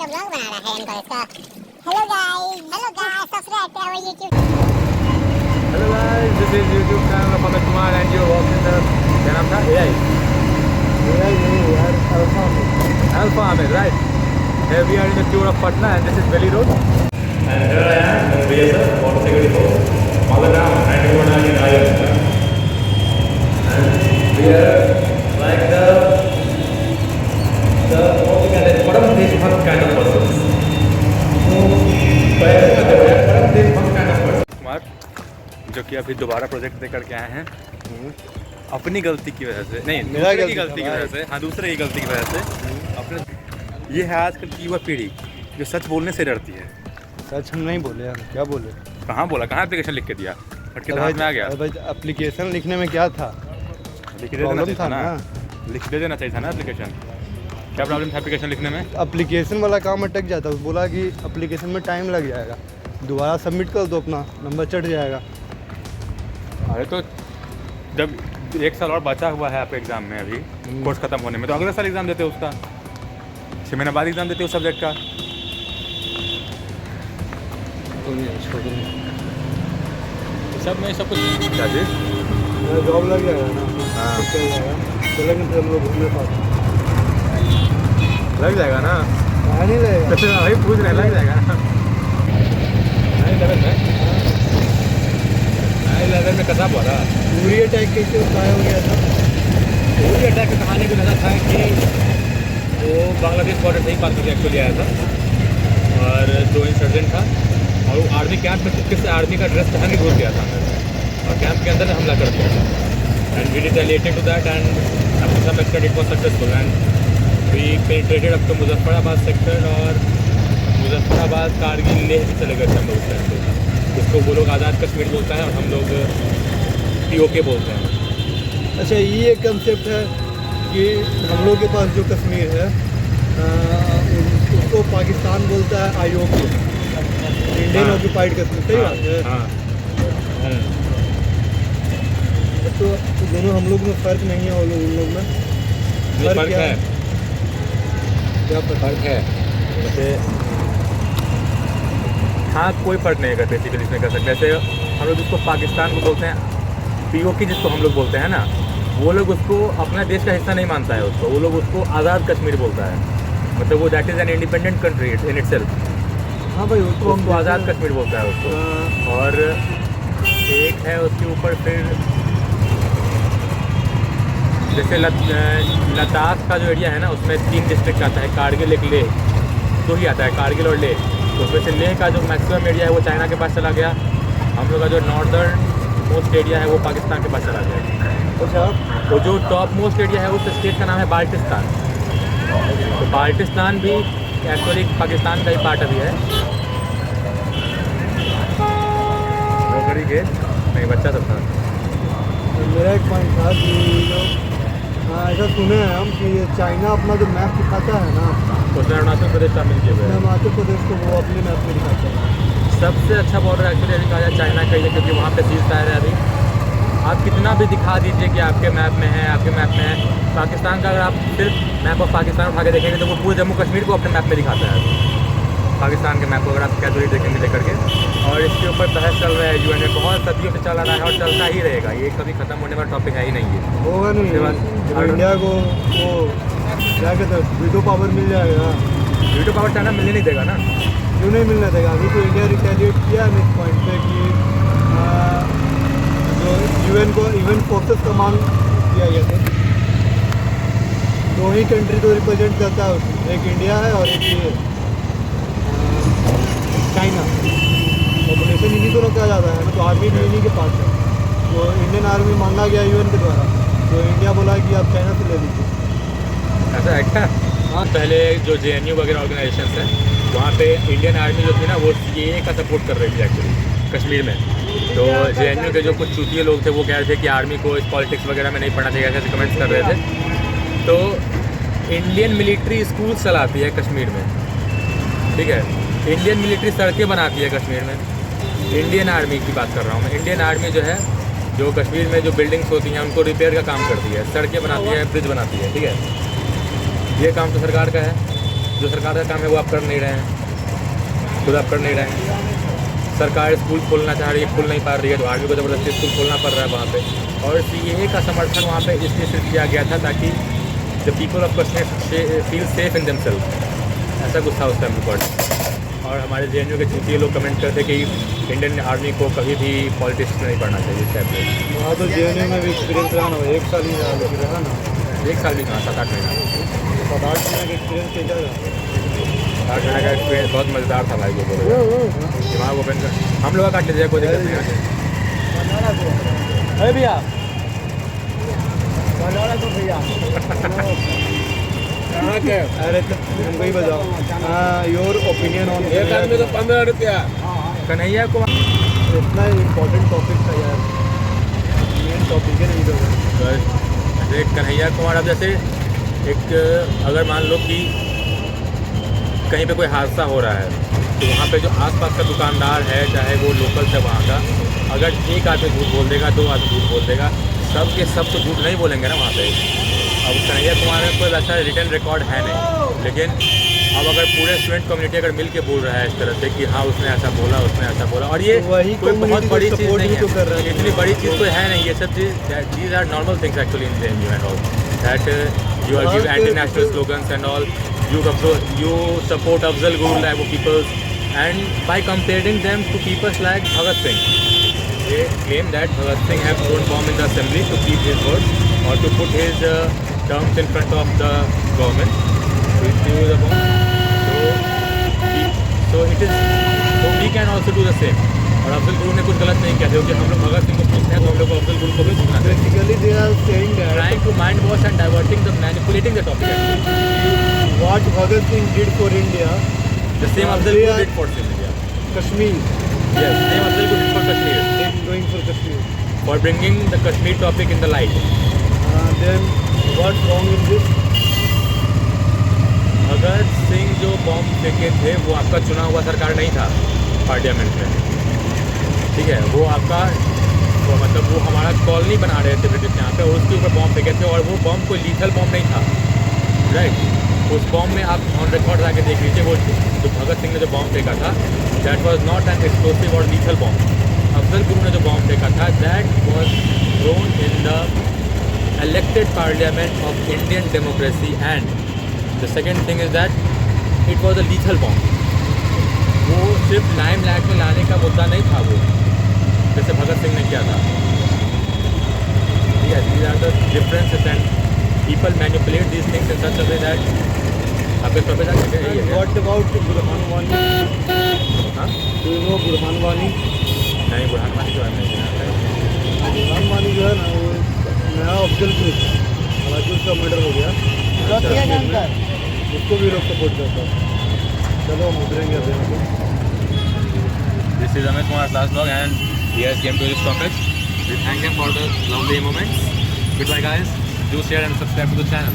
का ब्लॉग बना रहा है इनका इसका। Hello guys subscribe to our YouTube। Hello guys, this is YouTube channel of Amit Kumar and you're watching the क्या नाम था? AI Alpha Amit, right? Here we are in the tour of Patna and this is Belly Road. And here I am, BSF, motorcycle depot, Malagram, 91 Iron. And we are like the what we can say, Param Deshbhakt kind of persons. So, पहले कहते हैं Param Deshbhakt kind of person. Kumar, जो कि अभी दोबारा project दे करके आए हैं अपनी गलती की वजह से, नहीं दूसरे की गलती की वजह से, हाँ दूसरे की गलती की वजह से अपने। ये है आजकल की युवा पीढ़ी जो सच बोलने से डरती है। सच हम नहीं बोले यार, क्या बोले? कहाँ बोला, कहाँ एप्लीकेशन लिख के दिया, फट के हाथ में आ गया। भाई एप्लीकेशन लिखने में क्या था? लिख देना चाहिए था ना, लिख दे देना चाहिए था ना एप्लीकेशन। क्या प्रॉब्लम था एप्लीकेशन लिखने में? एप्लीकेशन वाला काम अटक जाता, बोला कि एप्लीकेशन में टाइम लग जाएगा, दोबारा सबमिट कर दो, अपना नंबर चढ़ जाएगा। अरे तो जब 1 साल और बचा हुआ है आपके एग्ज़ाम में, अभी कोर्स खत्म होने में, तो अगले साल एग्ज़ाम देते उसका, 6 महीने बाद एग्ज़ाम देते उस सब्जेक्ट का। सब में सब कुछ क्या चीज़ जॉब लग जाएगा ना, हाँ चल जाएगा, चलेंगे फिर हम लोग घूमने पास। लग जाएगा ना? नहीं लगेगा तो वही पूछ रहे, लग जाएगा ना? लेवल में कसा बोला पूरी अटैक कैसे उठाया हो गया था? पूरी अटैक की कहानी को लगा था कि वो बांग्लादेश बॉर्डर से ही पास करके एक्चुअली आया था और जो इंसर्जेंट था और वो आर्मी कैंप में चुपके से आर्मी का ड्रेस पहन के घुस गया था और कैंप के अंदर हमला कर दिया था। And we retaliated to that and up to some extent it was successful and we penetrated up to Muzaffarabad sector और मुजफ्फराबाद कारगिल लेह भी चले गए थे हम लोग उस टाइम पे। उसको वो लोग आज़ाद कश्मीर बोलता है और हम लोग POK बोलते हैं। अच्छा, ये एक कंसेप्ट है कि हम लोग के पास जो कश्मीर है उसको पाकिस्तान बोलता है IOC, इंडियन ऑक्यूपाइड कश्मीर, सही बात है। हाँ तो दोनों हम लोग में फ़र्क नहीं है, उन लोग में फर्क है। क्या फ़र्क है? जैसे हाँ कोई फ़र्क नहीं है बेसिकली इसमें कर सकते। जैसे हम लोग जिसको पाकिस्तान को बोलते हैं, POK जिसको हम लोग बोलते हैं ना, वो लोग उसको अपना देश का हिस्सा नहीं मानता है उसको, वो लोग उसको आज़ाद कश्मीर बोलता है, मतलब वो that is an independent country in itself. हाँ भाई, उसको आज़ाद कश्मीर बोलता है उसको। और एक है उसके ऊपर फिर जैसे लद्दाख का जो एरिया है ना, उसमें 3 डिस्ट्रिक्ट आता है, कारगिल एक लेह, 2 ही आता है, कारगिल और लेह। तो उसमें से लेह का जो मैक्सिमम एरिया है वो चाइना के पास चला गया, हम लोग का जो नॉर्दर्न मोस्ट एरिया है वो पाकिस्तान के पास चला गया। अच्छा, तो जो टॉप मोस्ट एरिया है उस स्टेट का नाम है बाल्टिस्तान। तो बाल्टिस्तान भी एक्चुअली पाकिस्तान का ही पार्ट अभी है। नौकरी के नहीं बच्चा सब था। मेरा एक पॉइंट था कि ऐसा सुने हैं हम कि चाइना अपना जो मैप दिखाता है ना, उसमें अरुणाचल प्रदेश शामिल किए हुए हैं। हिमाचल प्रदेश को वो अपने मैप में दिखाता है। सबसे अच्छा बॉर्डर एक्चुअली अभी कहा जाए चाइना का ही है, क्योंकि वहाँ पे सीज फायर है अभी। आप कितना भी दिखा दीजिए कि आपके मैप में है, आपके मैप में है, पाकिस्तान का अगर आप सिर्फ मैप ऑफ पाकिस्तान उठा के देखेंगे तो वो पूरे जम्मू कश्मीर को अपने मैप में दिखाता है, पाकिस्तान के मैप को अगर आप कैजुअली देखेंगे लेकर के। और इसके ऊपर बहस चल रहा है UN में, बहुत सदियों से चल रहा है और चलता ही रहेगा, ये कभी ख़त्म होने वाला टॉपिक है ही नहीं है। होगा नहीं, जब इंडिया को वो क्या कहते हैं वीटो पावर मिल जाएगा। वीटो पावर चाइना मिलने नहीं देगा ना। क्यों नहीं मिलने देगा? अभी तो इंडिया रिटेलिएट किया है इस पॉइंट पे कि जो UN को इवेंट फोर्सेस कमांड किया गया था, 2 ही कंट्री तो रिप्रेजेंट करता है उसमें, एक इंडिया है और एक ये चाइना। पॉपुलेशन इन्हीं दोनों का ज़्यादा है ना, तो आर्मी भी इन्हीं के पास है। तो इंडियन आर्मी मांगा गया UN के द्वारा, तो इंडिया बोला कि आप चाइना से ले लीजिए। ऐसा है क्या? हाँ, पहले जो JNU वगैरह ऑर्गेनाइजेशन हैं वहाँ पे इंडियन आर्मी जो थी ना वो CAA का सपोर्ट कर रही थी एक्चुअली कश्मीर में। तो JNU के जो कुछ चूतिए लोग थे वो कह रहे थे कि आर्मी को इस पॉलिटिक्स वगैरह में नहीं पढ़ना चाहिए, ऐसे कमेंट्स कर रहे थे। तो इंडियन मिलिट्री स्कूल चलाती है कश्मीर में, ठीक है, इंडियन मिलिट्री सड़कें बनाती है कश्मीर में। इंडियन आर्मी की बात कर रहा हूँ मैं। इंडियन आर्मी जो है, जो कश्मीर में जो बिल्डिंग्स होती हैं उनको रिपेयर का काम करती है, सड़कें बनाती है, ब्रिज बनाती है, ठीक है, ये काम तो सरकार का है। जो सरकार का काम है वो आप कर नहीं रहे हैं, खुद आप कर नहीं रहे हैं। सरकार स्कूल खोलना चाह रही है, खोल नहीं पा रही है, तो आर्मी को ज़बरदस्ती स्कूल खोलना पड़ रहा है वहाँ पे। और CAA का समर्थन वहाँ पे इसलिए सिर्फ किया गया था ताकि the people of Kashmir feel safe in themselves. ऐसा कुछ था उस टाइम रिकॉर्ड। और हमारे JNU के चूतिए लोग कमेंट करते कि इंडियन आर्मी को कभी भी पॉलिटिक्स में नहीं पढ़ना चाहिए इस टाइप से। वहाँ तो JNU में भी एक्सपीरियंस रहा ना, 1 साल ही रहा, लेकिन रहा ना 1 साल भी कहाँ, 7-8 महीना। 7-8 महीने का एक्सपीरियंस कैसा रहा? 7 महीने का एक्सपीरियंस बहुत मज़ेदार था भाई। को दिमाग ओपन कर, हम लोग काट लीजिए, कोई दिक्कत नहीं है। अरे भैया तो भैया अरे तुम ही बताओ योर ओपिनियन ऑन। एक आदमी तो 15 रुपया। कन्हैया कुमार इतना इम्पोर्टेंट टॉपिक था यार, मेन टॉपिक है नहीं तो। जैसे कन्हैया कुमार, अब जैसे एक अगर मान लो कि कहीं पे कोई हादसा हो रहा है तो वहाँ पे जो आसपास का दुकानदार है, चाहे वो लोकल है वहाँ का, अगर एक आदमी झूठ बोल देगा, 2 आदमी झूठ बोल देगा, सब के सब तो झूठ नहीं बोलेंगे ना वहाँ पे। अब कन्हैया कुमार में कोई वैसा रिटर्न रिकॉर्ड है नहीं, लेकिन अब अगर पूरे स्टूडेंट कम्युनिटी अगर मिल के बोल रहा है इस तरह से कि हाँ उसने ऐसा बोला, उसने ऐसा बोला, और ये वही कोई बहुत बड़ी चीज़ सपोर्ट नहीं भी तो कर रहा है, है। इतनी बड़ी चीज़ कोई है नहीं। ये सब चीज़ these are normal things actually in JNU and all, that you are give anti-national slogans and all. You support Afzal Guru like people, and by comparing them to people like Bhagat Singh, they claim that Bhagat Singh have thrown bomb in the assembly to keep his word or to put his terms in front of the government. So he threw the bomb. So we can also do the same. और अफजल गुरु ने कुछ गलत नहीं किया, क्योंकि हम लोग भगत सिंह को पूछते हैं तो हम लोग को अफजल गुरु को भी पूछना चाहिए। Basically they are saying that Trying to mind wash and diverting the manipulating the topic actually. what Bhagat Singh did for India, The same Afzal they Guru are did for India. Kashmir, Yes, same Afzal Guru did for Kashmir. they are going for Kashmir. For bringing the Kashmir topic in the light. Then what's wrong in this? Bhagat Singh जो bomb फेंके थे वो आपका चुना हुआ सरकार नहीं था पार्लियामेंट में, ठीक है। वो आपका मतलब वो हमारा कॉलोनी बना रहे थे ब्रिटिश यहाँ पे, और उसके ऊपर बॉम्ब फेंके थे, और वो बॉम्ब कोई लीथल बॉम्ब नहीं था, राइट। उस बॉम्ब में आप ऑन रिकॉर्ड आके देख लीजिए, वो जो भगत सिंह ने जो बॉम्ब फेंका था that was not an explosive और लीथल बॉम्ब। अफजल गुरु ने जो बॉम्ब फेंका था that was thrown in the elected parliament of Indian democracy, and the second thing is that it was a lethal bomb. वो सिर्फ लाइम लाइट में लाने का मुद्दा नहीं था वो, जैसे भगत सिंह ने किया था। Yes, these are the differences and people manipulate these things in such a way that आपके प्रोफेसर क्या है ये? What about Burhan Wani? हाँ? Do you know Burhan Wani? नहीं, बुरहान वानी जो है नहीं सुना है। बुरहान वानी जो है ना वो नया अफजल गुरु, हालांकि उसका मर्डर हो गया, उसको भी लोग सपोर्ट करता है। चलो हम उतरेंगे अभी यहाँ पे। This is Amit Kumar's last vlog and he has came to this topic. We thank him for the lovely moments. Goodbye guys. Do share and subscribe to the channel.